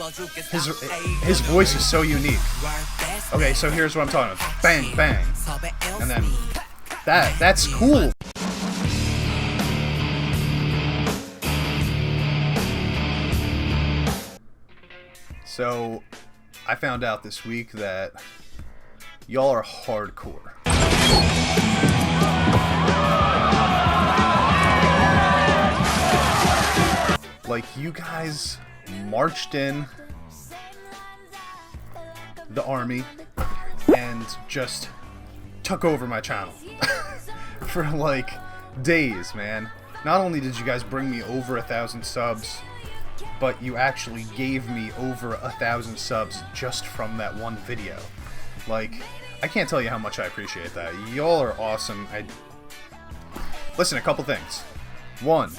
His voice is so unique. Okay, so here's what I'm talking about. Bang, bang. And then that's cool. So I found out this week that y'all are hardcore. Like, you guys marched in the army and just took over my channel for like days, man. Not only did you guys bring me over 1,000 subs, but you actually gave me over 1,000 subs just from that one video. Like, I can't tell you how much I appreciate that. Y'all are awesome. Listen, a couple things. One,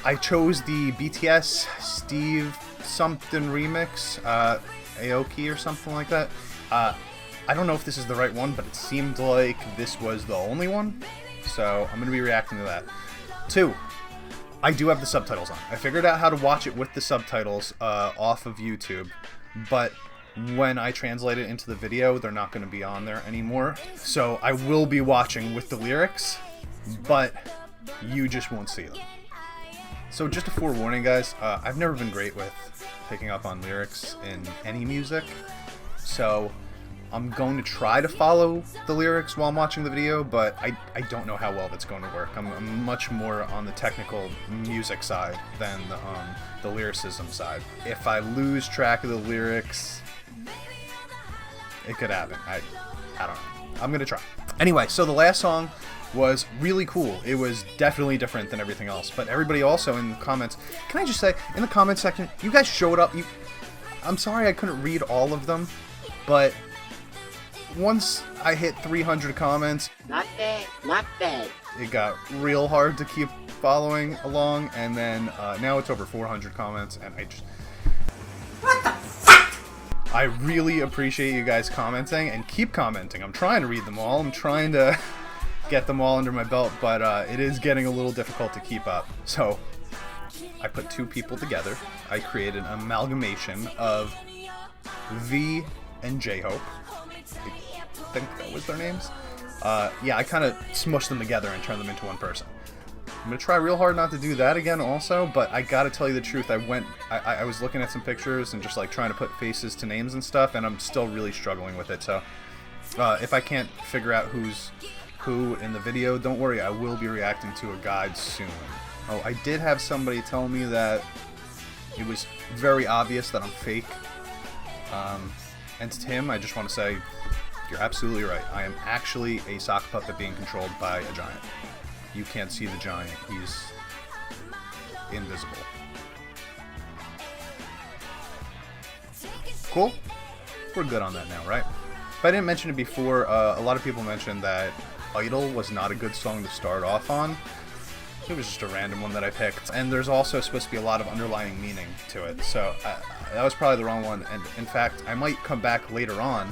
I chose the BTS Steve something remix, Aoki or something like that. I don't know if this is the right one, but it seemed like this was the only one, so I'm going to be reacting to that. Two, I do have the subtitles on. I figured out how to watch it with the subtitles off of YouTube, but when I translate it into the video, they're not going to be on there anymore. So I will be watching with the lyrics, but you just won't see them. So just a forewarning, guys, I've never been great with picking up on lyrics in any music, so I'm going to try to follow the lyrics while I'm watching the video, but I don't know how well that's going to work. I'm much more on the technical music side than the lyricism side. If I lose track of the lyrics, it could happen. I don't know. I'm going to try. Anyway, so the last song was really cool. It was definitely different than everything else. But everybody also in the comments, can I just say, in the comment section, you guys showed up. I'm sorry I couldn't read all of them, but once I hit 300 comments, not bad. It got real hard to keep following along, and then now it's over 400 comments, and what the fuck? I really appreciate you guys commenting, and keep commenting. I'm trying to read them all. I'm trying to get them all under my belt, but it is getting a little difficult to keep up. So I put two people together. I created an amalgamation of V and J-Hope. I think that was their names. Yeah, I kind of smushed them together and turned them into one person. I'm gonna try real hard not to do that again also, but I gotta tell you the truth, I was looking at some pictures and just like trying to put faces to names and stuff, and I'm still really struggling with it, so if I can't figure out who's who in the video, don't worry, I will be reacting to a guide soon. Oh, I did have somebody tell me that it was very obvious that I'm fake, and to him, I just want to say, you're absolutely right. I am actually a sock puppet being controlled by a giant. You can't see the giant. He's invisible. Cool? We're good on that now, right? If I didn't mention it before, a lot of people mentioned that Idol was not a good song to start off on. It was just a random one that I picked. And there's also supposed to be a lot of underlying meaning to it. So that was probably the wrong one. And in fact, I might come back later on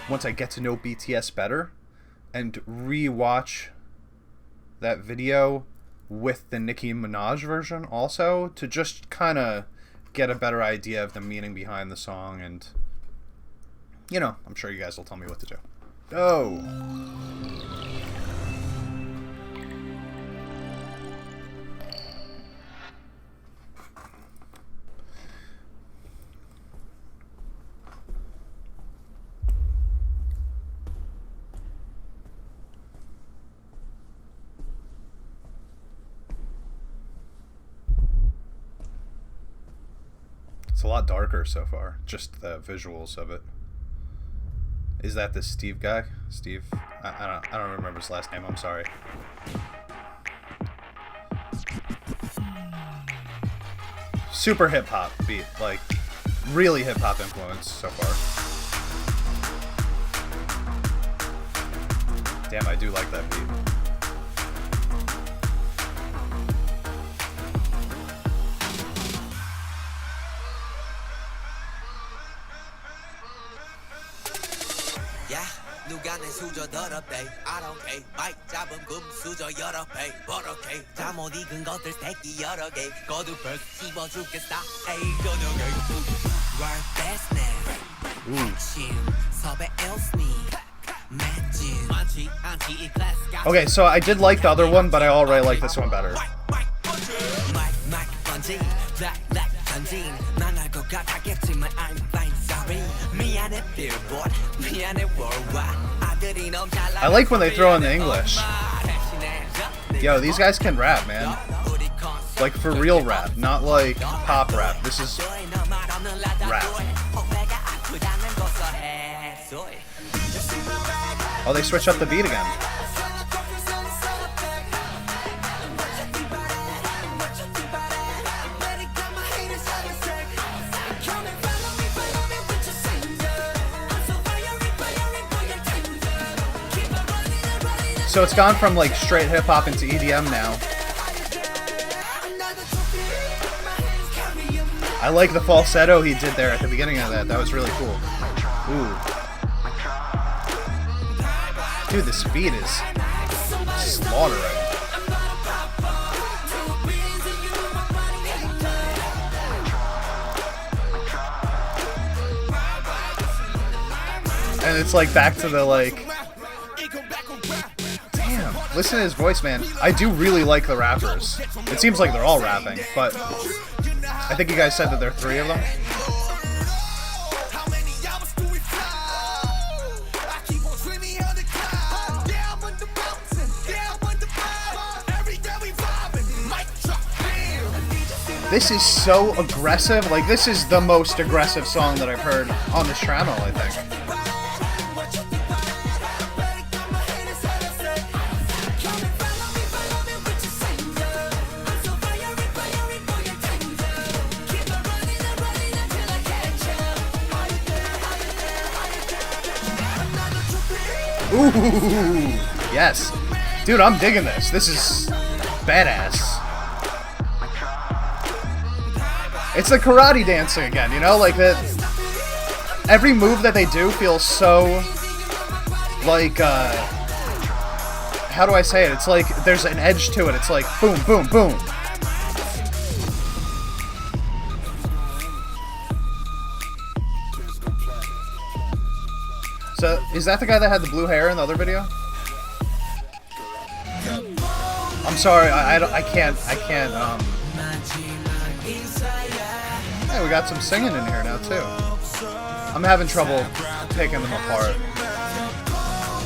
once I get to know BTS better and re-watch that video with the Nicki Minaj version also, to just kind of get a better idea of the meaning behind the song, and you know, I'm sure you guys will tell me what to do. Oh. It's a lot darker so far, just the visuals of it. Is that the Steve guy? Steve? I don't remember his last name, I'm sorry. Super hip-hop beat, like, really hip-hop influence so far. Damn, I do like that beat. Okay, so I did like the other one, but I already like this one better. I like when they throw in the English. Yo, these guys can rap, man. Like for real rap, not like pop rap. This is rap. Oh, they switch up the beat again. So it's gone from like straight hip hop into EDM now. I like the falsetto he did there at the beginning of that. That was really cool. Ooh. Dude, this beat is slaughtering. And it's like back to the like... Damn, listen to his voice, man. I do really like the rappers. It seems like they're all rapping, but I think you guys said that there are 3 of them. This is so aggressive. Like, this is the most aggressive song that I've heard on this channel, I think. Ooh, yes. Dude, I'm digging this. This is badass. It's the karate dancing again, you know? Like, that. Every move that they do feels so, like, how do I say it? It's like there's an edge to it. It's like boom, boom, boom. So, is that the guy that had the blue hair in the other video? I'm sorry, I can't, Hey, we got some singing in here now, too. I'm having trouble taking them apart.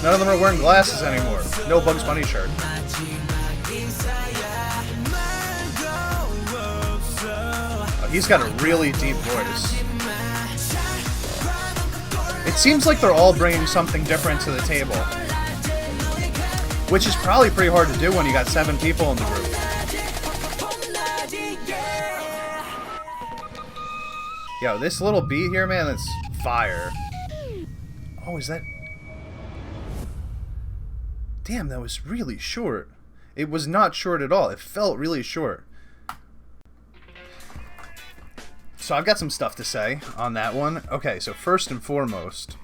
None of them are wearing glasses anymore. No Bugs Bunny shirt. Oh, he's got a really deep voice. It seems like they're all bringing something different to the table. Which is probably pretty hard to do when you got 7 people in the group. Yo, this little beat here, man, that's fire. Oh, is that... Damn, that was really short. It was not short at all. It felt really short. So I've got some stuff to say on that one. Okay, so first and foremost,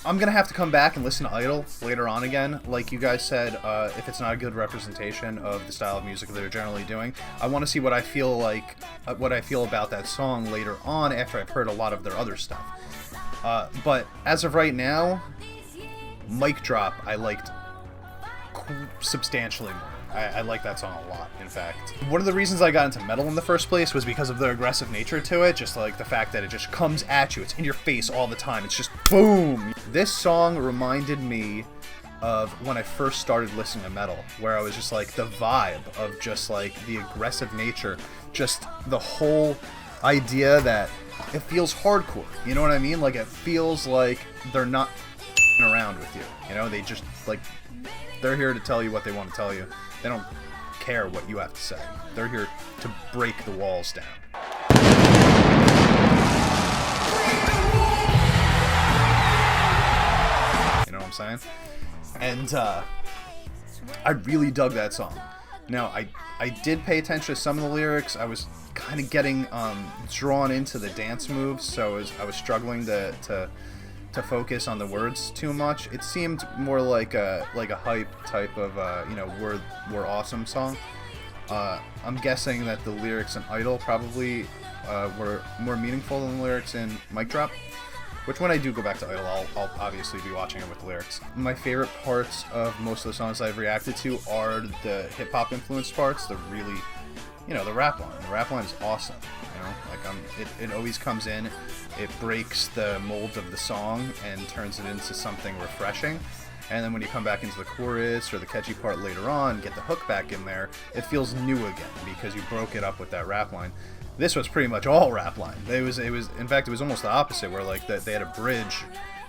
I'm going to have to come back and listen to Idol later on again. Like you guys said, if it's not a good representation of the style of music that they're generally doing, I want to see what I feel like, what I feel about that song later on after I've heard a lot of their other stuff. But as of right now, Mic Drop I liked substantially more. I like that song a lot, in fact. One of the reasons I got into metal in the first place was because of the aggressive nature to it, just like the fact that it just comes at you, it's in your face all the time, it's just boom! This song reminded me of when I first started listening to metal, where I was just like, the vibe of just like the aggressive nature, just the whole idea that it feels hardcore, you know what I mean? Like, it feels like they're not around with you, you know? They just, like, they're here to tell you what they want to tell you. They don't care what you have to say. They're here to break the walls down. You know what I'm saying? And I really dug that song. Now, I did pay attention to some of the lyrics. I was kind of getting drawn into the dance moves, so I was struggling to to focus on the words too much. It seemed more like a hype type of you know, we're awesome song. I'm guessing that the lyrics in Idol probably were more meaningful than the lyrics in Mic Drop. Which, when I do go back to Idol, I'll obviously be watching it with the lyrics. My favorite parts of most of the songs I've reacted to are the hip-hop influenced parts, the really, you know, the rap line. The rap line is awesome, you know? Like, it always comes in, it breaks the mold of the song and turns it into something refreshing. And then when you come back into the chorus or the catchy part later on, get the hook back in there, it feels new again because you broke it up with that rap line. This was pretty much all rap line. It was in fact, it was almost the opposite, where like they had a bridge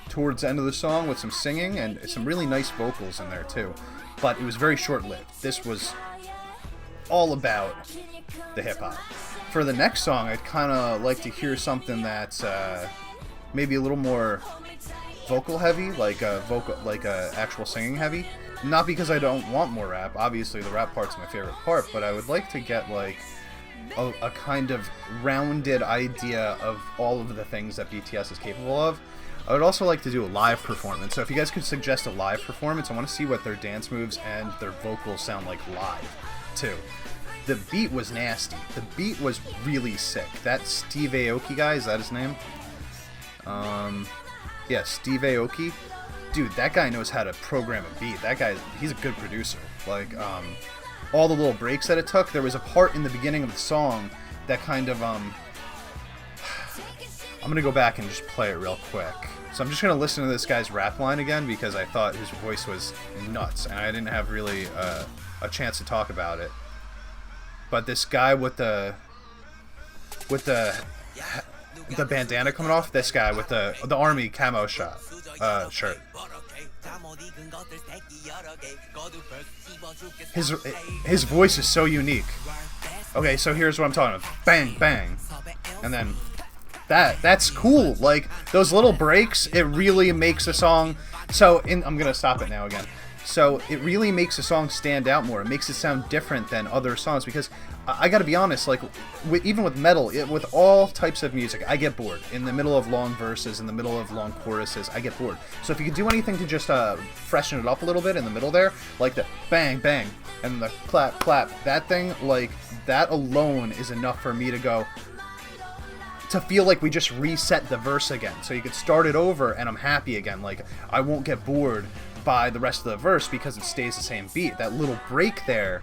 towards the end of the song with some singing and some really nice vocals in there too. But it was very short-lived. This was all about the hip-hop. For the next song, I'd kind of like to hear something that's maybe a little more vocal heavy, like actual singing heavy. Not because I don't want more rap. Obviously, the rap part's my favorite part, but I would like to get like a kind of rounded idea of all of the things that BTS is capable of. I would also like to do a live performance. So if you guys could suggest a live performance, I want to see what their dance moves and their vocals sound like live, too. The beat was nasty. The beat was really sick. That Steve Aoki guy, is that his name? Yeah, Steve Aoki. Dude, that guy knows how to program a beat. That guy, he's a good producer. Like, all the little breaks that it took. There was a part in the beginning of the song that kind of, I'm going to go back and just play it real quick. So I'm just going to listen to this guy's rap line again because I thought his voice was nuts and I didn't have really a chance to talk about it. But this guy with the bandana coming off, this guy with the army camo shirt. His voice is so unique. Okay, so here's what I'm talking about. Bang, bang. And then that's cool. Like, those little breaks, it really makes a song. So, I'm going to stop it now again. So, it really makes a song stand out more. It makes it sound different than other songs because I gotta be honest, like, even with metal, with all types of music, I get bored. In the middle of long verses, in the middle of long choruses, I get bored. So if you could do anything to just freshen it up a little bit in the middle there, like the bang, bang, and the clap, clap, that thing, like, that alone is enough for me to feel like we just reset the verse again. So you could start it over and I'm happy again. Like, I won't get bored by the rest of the verse because it stays the same beat. That little break there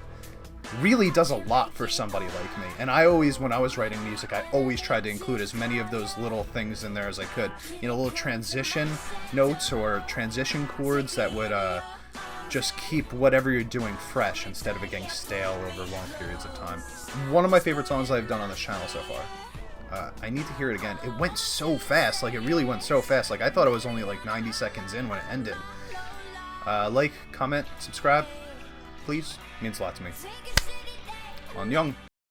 really does a lot for somebody like me. And I always, when I was writing music, I always tried to include as many of those little things in there as I could. You know, little transition notes or transition chords that would just keep whatever you're doing fresh instead of it getting stale over long periods of time. One of my favorite songs I've done on this channel so far. I need to hear it again. It went so fast. Like, it really went so fast. Like, I thought it was only like 90 seconds in when it ended. Like, comment, subscribe, please. It means a lot to me. On Young.